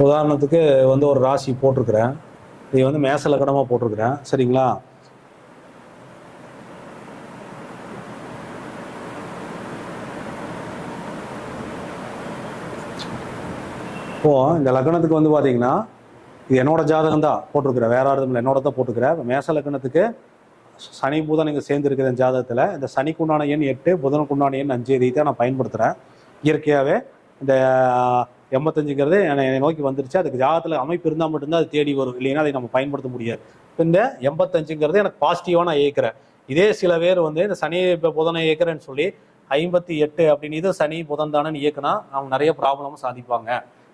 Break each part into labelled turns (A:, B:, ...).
A: உதாரணத்துக்கு வந்து ஒரு ராசி போட்டிருக்கிறேன், இது வந்து மேச லக்னமாக போட்டிருக்கிறேன், சரிங்களா? இப்போ இந்த லக்னத்துக்கு வந்து பார்த்தீங்கன்னா இது என்னோட ஜாதகம் தான் போட்டிருக்கிறேன், வேற யாரும் இல்லை, என்னோட தான் போட்டிருக்கிறேன். இப்போ மேச லக்னத்துக்கு சனி புதன் இங்கே சேர்ந்துருக்கிற ஜாதகத்தில் இந்த சனிக்குண்டான எண் 8, புதனுக்குண்டான எண் 5 இதை தான் நான் பயன்படுத்துகிறேன். இயற்கையாகவே இந்த 85ங்கிறது என்னை நோக்கி வந்துருச்சு. அதுக்கு ஜாதகத்தில் அமைப்பு இருந்தால் மட்டும்தான் அது தேடி வரும், இல்லைன்னா அதை நம்ம பயன்படுத்த முடியாது. இப்போ இந்த 85ங்கிறது எனக்கு பாசிட்டிவாக நான் இயக்கிறேன். இதே சில பேர் வந்து இந்த சனி இப்போ புதனை இயக்கிறேன்னு சொல்லி 58 அப்படின்னு இது சனி புதன் தானேன்னு இயக்குனா அவங்க நிறைய ப்ராப்ளமும் சாதிப்பாங்க,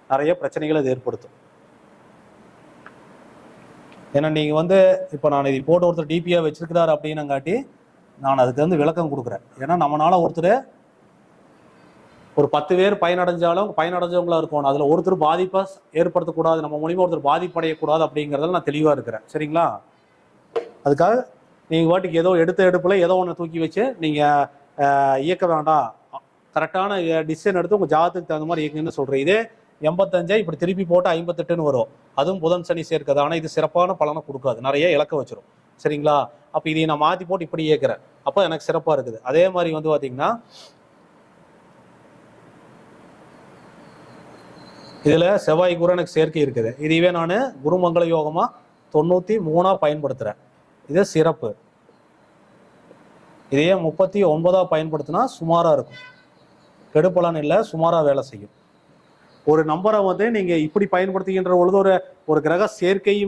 A: நிறைய பிரச்சனைகளை அது ஏற்படுத்தும். ஏன்னா நீங்கள் வந்து இப்போ நான் இது போட்டு ஒருத்தர் டிபியாக வச்சிருக்கிறாரு அப்படின்னங்காட்டி நான் அதுக்கு வந்து விளக்கம் கொடுக்குறேன். ஏன்னா நம்மளால ஒருத்தர் ஒரு 10 பேர் பயனடைஞ்சவங்களா இருக்கணும், அதில் ஒருத்தர் பாதிப்பை ஏற்படுத்தக்கூடாது, நம்ம மூலியமாக ஒருத்தர் பாதிப்படையக்கூடாது அப்படிங்கிறதுல நான் தெளிவாக இருக்கிறேன், சரிங்களா? அதுக்காக நீங்கள் வாட்டுக்கு ஏதோ எடுப்பில் ஏதோ ஒன்று தூக்கி வச்சு நீங்கள் இயக்க வேண்டாம், கரெக்டான டிசிஷன் எடுத்து உங்கள் ஜாதகத்துக்கு தகுந்த மாதிரி இயக்குன்னு சொல்கிறேன். இதே 85 இப்படி திருப்பி போட்டு 58ன்னு வரும், அதுவும் புதன் சனி சேர்க்காது. ஆனால் இது சிறப்பான பலனை கொடுக்காது, நிறைய இலக்க வச்சிரும், சரிங்களா? அப்போ இதை நான் மாற்றி போட்டு இப்படி இயக்கிறேன், அப்போ எனக்கு சிறப்பாக இருக்குது. அதே மாதிரி வந்து பார்த்தீங்கன்னா இதில் செவ்வாய் குரு எனக்கு சேர்க்கை இருக்குது. இதுவே நான் குருமங்கள யோகமாக 93 பயன்படுத்துகிறேன், இது சிறப்பு. இதையே 39 பயன்படுத்தினா சுமாராக இருக்கும், கெடுப்பலன் இல்லை, சுமாராக வேலை செய்யும். ஒரு நம்பரை வந்து நீங்கள் இப்படி பயன்படுத்துகின்ற பொழுது ஒரு கிரக சேர்க்கை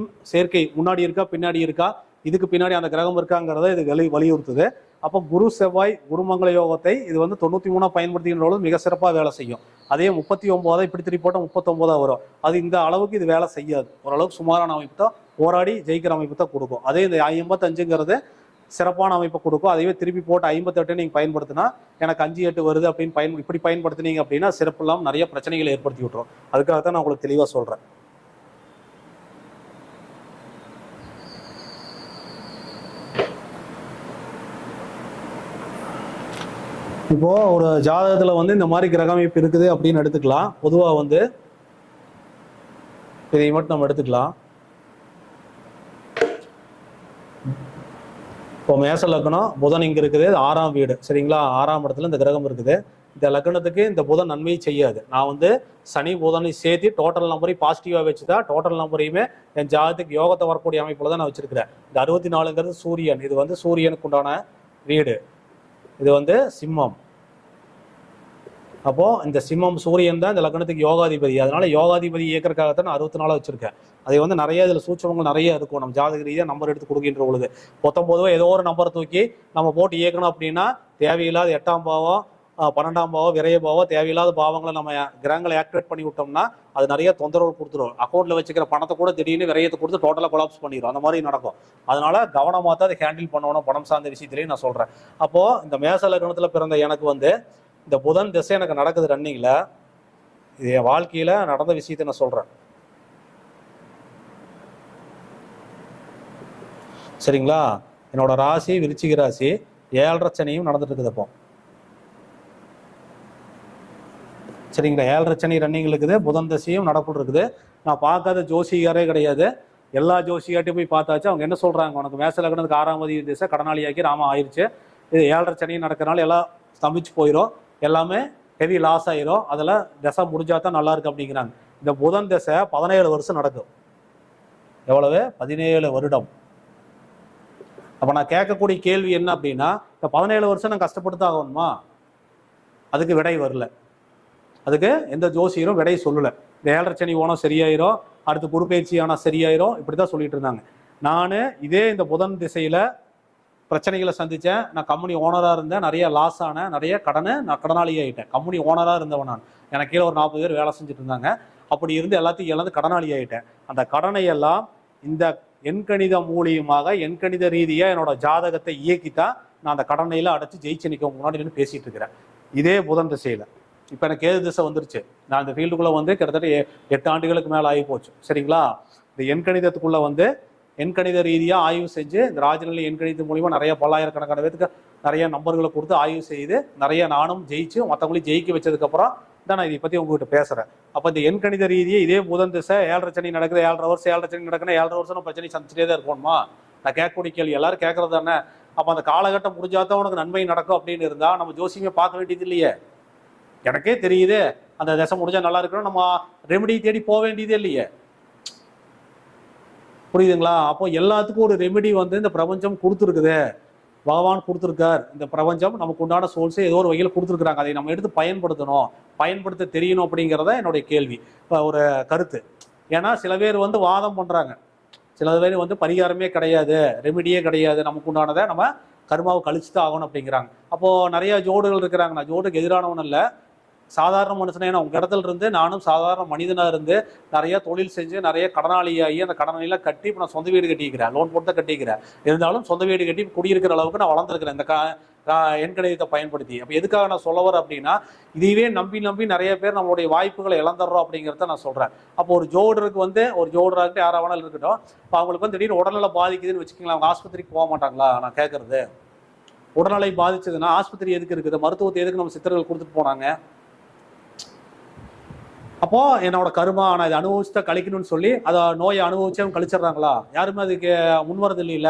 A: முன்னாடி இருக்கா பின்னாடி இருக்கா, இதுக்கு பின்னாடி அந்த கிரகம் இருக்காங்கிறத இது வலியுறுத்துது. அப்போ குரு செவ்வாய் குருமங்கள யோகத்தை இது வந்து 93 பயன்படுத்துகின்ற பொழுது மிக சிறப்பாக வேலை செய்யும். அதே 39 இப்படி திருப்பி போட்டால் 39 வரும். அது இந்த அளவுக்கு இது வேலை செய்யாது, ஓரளவுக்கு சுமாரான அமைப்பு தான், போராடி ஜெயிக்கிற அமைப்பு தான் கொடுக்கும். அதே இந்த 85ங்கிறது சிறப்பான அமைப்பை கொடுக்கும். அதையே திருப்பி போட்டு 58 நீங்கள் பயன்படுத்தினா எனக்கு 5-8 வருது அப்படின்னு இப்படி பயன்படுத்தினீங்க அப்படின்னா சிறப்பு இல்லாமல் நிறைய பிரச்சனைகளை ஏற்படுத்தி விட்டுரும். அதுக்காகத்தான் நான் உங்களுக்கு தெளிவாக சொல்கிறேன். இப்போ ஒரு ஜாதகத்தில் வந்து இந்த மாதிரி கிரக அமைப்பு இருக்குது அப்படின்னு எடுத்துக்கலாம். பொதுவாக வந்து இதை மட்டும் நம்ம எடுத்துக்கலாம். இப்போ மேச லக்னம் புதன் இங்கே இருக்குது, 6ஆம் வீடு, சரிங்களா? 6ஆம் இடத்துல இந்த கிரகம் இருக்குது. இந்த லக்னத்துக்கு இந்த புதன் நன்மையை செய்யாது. நான் வந்து சனி புதனை சேர்த்து டோட்டல் நம்பரையும் பாசிட்டிவாக வச்சுதான் டோட்டல் நம்பரையுமே என் ஜாதகத்துக்கு யோகத்தை வரக்கூடிய அமைப்பில் தான் நான் வச்சிருக்கிறேன். இந்த 64ங்கிறது சூரியன், இது வந்து சூரியனுக்கு உண்டான வீடு, இது வந்து சிம்மம். அப்போ இந்த சிம்மம் சூரியன் தான் இந்த லக்னத்துக்கு யோகாதிபதி. அதனால யோகாதிபதி இயக்கிறதுக்காகத்தான் நான் 64 வச்சிருக்கேன். அதை வந்து நிறைய இதில் சூட்சமங்கள் நிறைய இருக்கும். நம்ம ஜாதக ரீதியாக நம்பர் எடுத்து கொடுக்கின்ற பொழுது 19 ஏதோ ஒரு நம்பரை தூக்கி நம்ம போட்டு இயக்கணும் அப்படின்னா தேவையில்லாத 8ஆம் பாவம் 12ஆம் பாவம் விரைய பாவம் தேவையில்லாத பாவங்களை நம்ம கிரகங்களை ஆக்டிவேட் பண்ணி விட்டோம்னா அது நிறைய தொந்தரவு கொடுத்துரும். அக்கௌண்ட்ல வச்சுக்கிற பணத்தை கூட திடீர்னு விரயத்தை கொடுத்து டோட்டலாக கொலாப்ஸ் பண்ணிடும், அந்த மாதிரி நடக்கும். அதனால கவனமாக தான் அதை ஹேண்டில் பண்ணணும் பணம் சார்ந்த விஷயத்திலையும் நான் சொல்றேன். அப்போ இந்த மேச லக்னத்துல பிறந்த எனக்கு வந்து இந்த புதன் திசை எனக்கு நடக்குது ரன்னிங்ல, இது என் வாழ்க்கையில நடந்த விஷயத்தை நான் சொல்றேன், சரிங்களா? என்னோட ராசி விருச்சிக ராசி, 7.5 சனியும் நடந்துட்டு இருக்குது. அப்போ சரிங்களா, 7.5 சனி ரன்னிங் இருக்குது, புதன் திசையும் நடப்பு இருக்குது. நான் பார்க்காத ஜோசிகாரே கிடையாது, எல்லா ஜோசிகாட்டையும் போய் பார்த்தாச்சு. அவங்க என்ன சொல்றாங்க, உனக்கு மேச லக்னத்துக்கு 6ஆம் அதிபதி திசை கடனாளியாக்கி ராம ஆயிடுச்சு, இது 7.5 சனி நடக்கிறனால எல்லாம் ஸ்தம்பிச்சு போயிடும், எல்லாமே ஹெவி லாஸ் ஆயிரும், அதில் திசை முடிஞ்சா தான் நல்லா இருக்கு அப்படிங்கிறாங்க. இந்த புதன் திசை 17 வருஷம் நடக்கும். எவ்வளவு? 17 வருடம். அப்போ நான் கேட்கக்கூடிய கேள்வி என்ன அப்படின்னா, இந்த 17 வருஷம் நான் கஷ்டப்பட்டு ஆகணுமா? அதுக்கு விடை வரல, அதுக்கு எந்த ஜோசியரும் விடை சொல்லலை. இந்த 7.5 சனி ஓனம் சரியாயிரும், அடுத்து குருப்பெயர்ச்சி ஆனால் சரியாயிரும், இப்படி தான் சொல்லிட்டு இருந்தாங்க. நான் இதே இந்த புதன் திசையில் பிரச்சனைகளை சந்தித்தேன். நான் கம்பெனி ஓனராக இருந்தேன், நிறைய லாஸ் ஆனேன், நிறைய நான் கடனாளி ஆகிட்டேன். கம்பெனி ஓனராக இருந்தவன் நான், எனக்கு கீழே ஒரு 40 பேர் வேலை செஞ்சுட்டு இருந்தாங்க. அப்படி இருந்து எல்லாத்தையும் இழந்து கடனாளி ஆகிட்டேன். அந்த கடனை எல்லாம் இந்த எண்கணித மூலியமாக எண்கணித ரீதியாக என்னோட ஜாதகத்தை இயக்கித்தான் நான் அந்த கடனையில அடைச்சு ஜெயிச்சு நிற்க முன்னாடி நின்று பேசிட்டு இருக்கிறேன். இதே புதன் திசையில் இப்போ எனக்கு கேது திசை வந்துருச்சு. நான் இந்த ஃபீல்டுக்குள்ளே வந்து கிட்டத்தட்ட 8 ஆண்டுகளுக்கு மேலே ஆகி போச்சு, சரிங்களா? இந்த எண்கணிதத்துக்குள்ளே வந்து எண்கணித ரீதியாக ஆய்வு செஞ்சு இந்த ராஜநிலை எண்கணித மூலிமா நிறைய பல்லாயிரக்கணக்கான பேருக்கு நிறைய நம்பர்களை கொடுத்து ஆய்வு செய்து நிறைய நானும் ஜெயிச்சு மற்றவங்களையும் ஜெயிக்க வச்சதுக்கப்புறம் தான் நான் இதை பற்றி உங்ககிட்ட பேசுகிறேன். அப்போ இந்த எண்கணித ரீதியே இதே புதன் திசை 7.5 சனி நடக்குது, 7.5 வருஷம் 7.5 சனி நடக்குன்னா 7.5 வருஷம் பிரச்சனை சந்திச்சுட்டே தான் இருக்கணுமா? நான் கேட்கக்கூடிய கேள்வி எல்லாரும் கேட்கறது தானே. அப்போ அந்த காலகட்டம் முடிஞ்சாதான் உனக்கு நன்மை நடக்கும் அப்படின்னு இருந்தால் நம்ம ஜோசியமே பார்க்க வேண்டியது இல்லையே. எனக்கே தெரியுது அந்த தசை முடிஞ்சா நல்லா இருக்கணும், நம்ம ரெமெடி தேடி போக வேண்டியதே இல்லையே. புரியுதுங்களா? அப்போ எல்லாத்துக்கும் ஒரு ரெமெடி வந்து இந்த பிரபஞ்சம் கொடுத்துருக்குது, பகவான் கொடுத்துருக்கார். இந்த பிரபஞ்சம் நமக்கு உண்டான சோர்ஸை ஏதோ ஒரு வகையில் கொடுத்துருக்குறாங்க, அதை நம்ம எடுத்து பயன்படுத்தணும், பயன்படுத்த தெரியணும் அப்படிங்கிறத என்னுடைய கேள்வி, இப்போ ஒரு கருத்து. ஏன்னா சில பேர் வந்து வாதம் பண்ணுறாங்க, சில பேர் வந்து பரிகாரமே கிடையாது, ரெமெடியே கிடையாது, நமக்கு உண்டானதை நம்ம கர்மாவை கழிச்சு தான் ஆகணும் அப்படிங்கிறாங்க. அப்போது நிறைய ஜோடுகள் இருக்கிறாங்க. நான் ஜோடுக்கு எதிரானவன் இல்லை, சாதாரண மனுஷனே. நான் உங்கள் இடத்துல இருந்து நானும் சாதாரண மனிதனாக இருந்து நிறைய தொழில் செஞ்சு நிறைய கடனாளியாகி அந்த கடனாளியெல்லாம் கட்டி இப்போ நான் சொந்த வீடு கட்டிக்கிறேன், லோன் போட்டு தான் கட்டிக்கிறேன். இருந்தாலும் சொந்த வீடு கட்டி குடியிருக்கிற அளவுக்கு நான் வளர்ந்துருக்கிறேன் இந்த எண்கணிதத்தை பயன்படுத்தி. அப்போ எதுக்காக நான் சொல்ல வரேன் அப்படின்னா, இதையே நம்பி நம்பி நிறைய பேர் நம்மளுடைய வாய்ப்புகளை இழந்துடுறோம் அப்படிங்கிறத நான் சொல்கிறேன். அப்போ ஒரு ஜோடருக்கு வந்து ஒரு ஜோடராகிட்டு யாராவது இருக்கட்டும், இப்போ அவங்களுக்கு வந்து திடீர்னு உடல்நல பாதிக்குதுன்னு வச்சுக்கோங்களேன், அவங்க ஆஸ்பத்திரிக்கு போக மாட்டாங்களா? நான் கேட்குறது, உடல்நிலை பாதிச்சதுன்னா ஆஸ்பத்திரி எதுக்கு இருக்குது? மருத்துவத்தை எதுக்கு நம்ம சித்தர்கள் கொடுத்துட்டு போனாங்க? அப்போ என்னோட கருமா நான் இதை அனுபவிச்சுட்டா கழிக்கணும்னு சொல்லி அதை நோயை அனுபவிச்சே கழிச்சிடுறாங்களா? யாருமே அதுக்கு முன்வரது இல்லையில.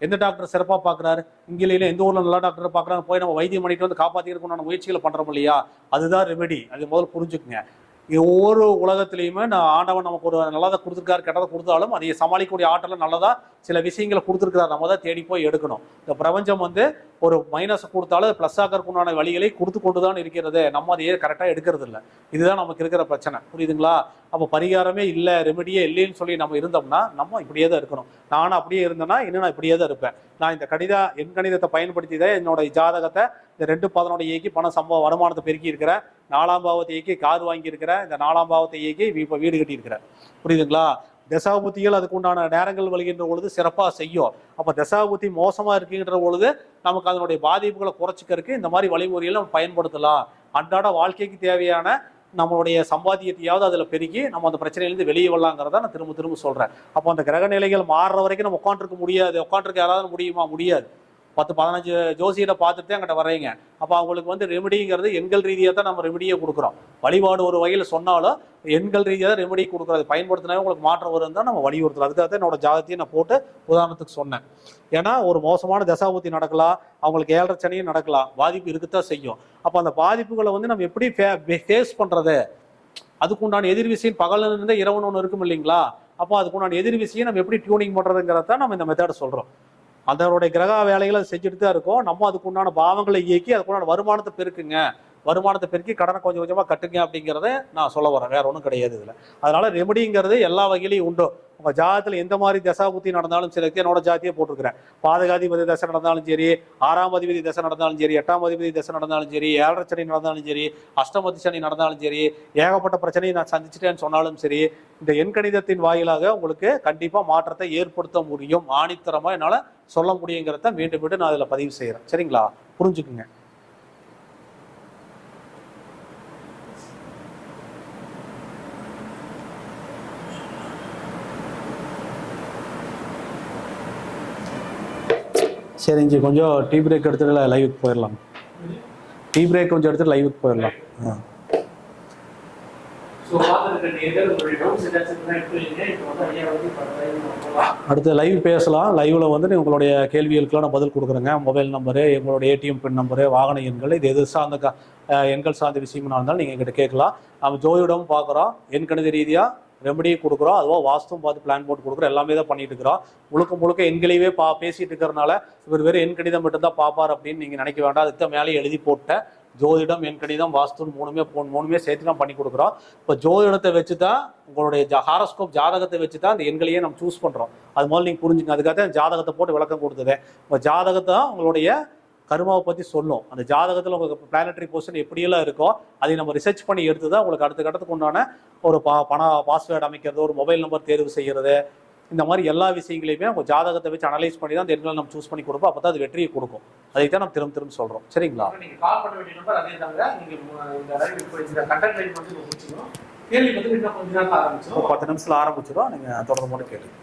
A: எந்த டாக்டர் சிறப்பாக பார்க்குறாரு? இங்கே இல்லை, எந்த ஊரில் நல்லா டாக்டரை பார்க்குறாங்க, போய் நம்ம வைத்தியம் பண்ணிட்டு வந்து காப்பாற்றிக்கிறதுக்குண்டான முயற்சிகளை பண்ணுறோம் இல்லையா? அதுதான் ரெமெடி. அது முதல்ல புரிஞ்சுக்குங்க. ஒவ்வொரு உலகத்துலையுமே நான் ஆண்டவன் நமக்கு ஒரு நல்லதை கொடுத்துருக்காரு, கெட்டதை கொடுத்தாலும் அதை சமாளிக்கக்கூடிய ஆற்றல நல்லதா சில விஷயங்களை கொடுத்துருக்கிறார். நம்ம தான் தேடி போய் எடுக்கணும். இந்த பிரபஞ்சம் வந்து ஒரு மைனஸை கொடுத்தாலும் ப்ளஸ் ஆக்கிறதுக்குண்டான வழிகளை கொடுத்து கொண்டு தான் இருக்கிறது, நம்ம அதையே கரெக்டாக எடுக்கிறது இல்லை. இதுதான் நமக்கு இருக்கிற பிரச்சனை. புரியுதுங்களா? அப்போ பரிகாரமே இல்லை, ரெமெடியே இல்லைன்னு சொல்லி நம்ம இருந்தோம்னா நம்ம இப்படியே தான் இருக்கணும். நானும் அப்படியே இருந்தேன்னா இன்னும் நான் இப்படியே தான் இருப்பேன். நான் இந்த எண்கணிதத்தை பயன்படுத்தி தான் என்னோட ஜாதகத்தை இந்த 2-11 இயக்கி பணம் வருமானத்தை பெருக்கி இருக்கிறேன், 4ஆம் பாவத்தை இயக்கி கார் வாங்கியிருக்கிறேன், இந்த 4ஆம் பாவத்தை இயக்கி இப்போ வீடு கட்டியிருக்கிறேன். புரியுதுங்களா? தசாபுத்திகள் அதுக்கு உண்டான நேரங்கள் வருகின்ற பொழுது சிறப்பாக செய்யும். அப்போ தசாபுத்தி மோசமாக இருக்குங்கிற பொழுது நமக்கு அதனுடைய பாதிப்புகளை குறைச்சிக்கிறதுக்கு இந்த மாதிரி வழிமுறைகளை நம்ம பயன்படுத்தலாம். அன்றாட வாழ்க்கைக்கு தேவையான நம்மளுடைய சம்பாத்தியத்தையாவது அதில் பெருகி நம்ம அந்த பிரச்சனையிலேருந்து வெளியே வரலாங்கிறத நான் திரும்ப திரும்ப சொல்கிறேன். அப்போ அந்த கிரக நிலைகள் மாறுற வரைக்கும் நம்ம உட்காந்துருக்க முடியாது. உட்காந்துருக்க யாராவது முடியுமா? முடியாது. 10-15 ஜோசியரை பார்த்துட்டு தான் என்கிட்ட வர்றீங்க. அப்போ அவங்களுக்கு வந்து ரெமெடிங்கிறது எண்கள் ரீதியாக தான் நம்ம ரெமெடியை கொடுக்குறோம். வழிபாடு ஒரு வகையில் சொன்னாலும் எண்கள் ரீதியாக தான் ரெமெடி கொடுக்குறது. பயன்படுத்தினாவே உங்களுக்கு மாற்றம் வரும் தான் நம்ம வலியுறுத்தலாம். அதுக்காக தான் என்னோட ஜாதகத்தையும் நான் போட்டு உதாரணத்துக்கு சொன்னேன். ஏன்னா ஒரு மோசமான தசாபுத்தி நடக்கலாம், அவங்களுக்கு 7.5 சனியும் நடக்கலாம், பாதிப்பு இருக்குத்தான் செய்யும். அப்போ அந்த பாதிப்புகளை வந்து நம்ம எப்படி ஃபேஸ் பண்ணுறது? அதுக்குண்டான எதிர் விஷயம் பகல் இருந்தால் இரவுன்னு ஒன்று இருக்கும் இல்லைங்களா? அப்போ அதுக்குண்டான எதிர் விஷயம் நம்ம எப்படி டியூனிங் பண்ணுறதுங்கிறத நம்ம இந்த மெத்தடை சொல்கிறோம். அதனுடைய கிரக வேலைகளை செஞ்சுட்டு தான் இருக்கோம். நம்ம அதுக்கு உண்டான பாவங்களை இயக்கி அதுக்குண்டான வருமானத்தை பெருக்குங்க, வருமானத்தை பெருக்கி கடனை கொஞ்சம் கொஞ்சமாக கட்டுங்க அப்படிங்கிறத நான் சொல்ல வரேன். வேற ஒன்றும் கிடையாது இதில். அதனால ரெமெடிங்கிறது எல்லா வகையிலையும் உண்டு. உங்கள் ஜாதகத்தில் எந்த மாதிரி தசாபுத்தி நடந்தாலும் சரி, என்னோட ஜாத்தியே போட்டிருக்கிறேன். பாதகாதிபதி தசை நடந்தாலும் சரி, 6ஆம் அதிபதி தசை நடந்தாலும் சரி, 8ஆம் அதிபதி தசை நடந்தாலும் சரி, 7.5 சனி நடந்தாலும் சரி, அஷ்டமதி சனி நடந்தாலும் சரி, ஏகப்பட்ட பிரச்சனையை நான் சந்திச்சிட்டேன்னு சொன்னாலும் சரி, இந்த எண்கணிதத்தின் வாயிலாக உங்களுக்கு கண்டிப்பாக மாற்றத்தை ஏற்படுத்த முடியும். ஆணித்தரமாக என்னால் சொல்ல முடியுங்கிறத மீண்டும் மீண்டும் நான் அதில் பதிவு செய்கிறேன். சரிங்களா? புரிஞ்சுக்குங்க. சரிங்க, கொஞ்சம் டீ பிரேக் எடுத்துட்டு லைவுக்கு போயிடலாம். டீ பிரேக் கொஞ்சம் எடுத்துட்டு லைவுக்கு போயிடலாம். அடுத்து லைவ் பேசலாம். லைவ்ல வந்து உங்களுடைய கேள்விகளுக்கெல்லாம் நான் பதில் கொடுக்குறேங்க. மொபைல் நம்பரு, எங்களுடைய ஏடிஎம் பின் நம்பரு, வாகன எண்கள், இது எது சார்ந்த எண்கள் சார்ந்த விஷயமா இருந்தாலும் நீங்கள் எங்கிட்ட கேட்கலாம். நம்ம ஜோதிடமும் பார்க்குறோம், எண்கணித ரீதியாக ரெமடியும் கொடுக்குறோம், அதுவோ வாஸ்துவும் பார்த்து பிளான் போட்டு கொடுக்குறோம். எல்லாமே தான் பண்ணிட்டு இருக்கிறோம். முழுக்க எண்களையே பேசிட்டு இருக்கிறனால இவர் வெறும் எண்கணிதம் மட்டும்தான் பார்ப்பார் அப்படின்னு நீங்கள் நினைக்க வேண்டாம். அதுக்கு தான் மேலே எழுதி போட்டேன். ஜோதிடம், எண்கணிதம், வாஸ்து மூணுமே சேர்த்து தான் பண்ணி கொடுக்குறோம். இப்போ ஜோதிடத்தை வச்சு தான் உங்களுடைய ஹாரோஸ்கோப் ஜாதகத்தை வச்சு தான் அந்த எண்களையே நம்ம சூஸ் பண்ணுறோம். அது முதல்ல நீங்கள் புரிஞ்சுங்க. அதுக்காக தான் ஜாதகத்தை போட்டு விளக்கம் கொடுத்தது. இப்போ ஜாதகத்தை தான் உங்களுடைய கர்மாவை பற்றி சொல்லும். அந்த ஜாதகத்தில் உங்களுக்கு பிளானட்டரி பொசிஷன் எப்படியெல்லாம் இருக்கோ அதை நம்ம ரிசர்ச் பண்ணி எடுத்து தான் உங்களுக்கு அடுத்த கட்டத்துக்கு உண்டான ஒரு பாஸ்வேர்டு அமைக்கிறது, ஒரு மொபைல் நம்பர் தேர்வு செய்கிறது, இந்த மாதிரி எல்லா விஷயங்களையுமே உங்கள் ஜாதகத்தை வச்சு அனலைஸ் பண்ணி தான் அந்த எண்களை நம்ம சூஸ் பண்ணி கொடுப்போம். அப்போ தான் அது வெற்றியை கொடுக்கும். அதை தான் நம்ம திரும்ப சொல்கிறோம். சரிங்களா? நீங்கள் கால் பண்ண வேண்டிய நம்பர் அதே தாங்க. நீங்கள் இந்த கண்டென்ட் லைன் வந்து கேள்வி வந்து இன்னும் கொஞ்சம் நேரம் ஆரம்பிச்சிடும். 10 நிமிஷத்தில் ஆரம்பிச்சிடும். நீங்கள் தொடர்ந்து மட்டும் கேளுங்க.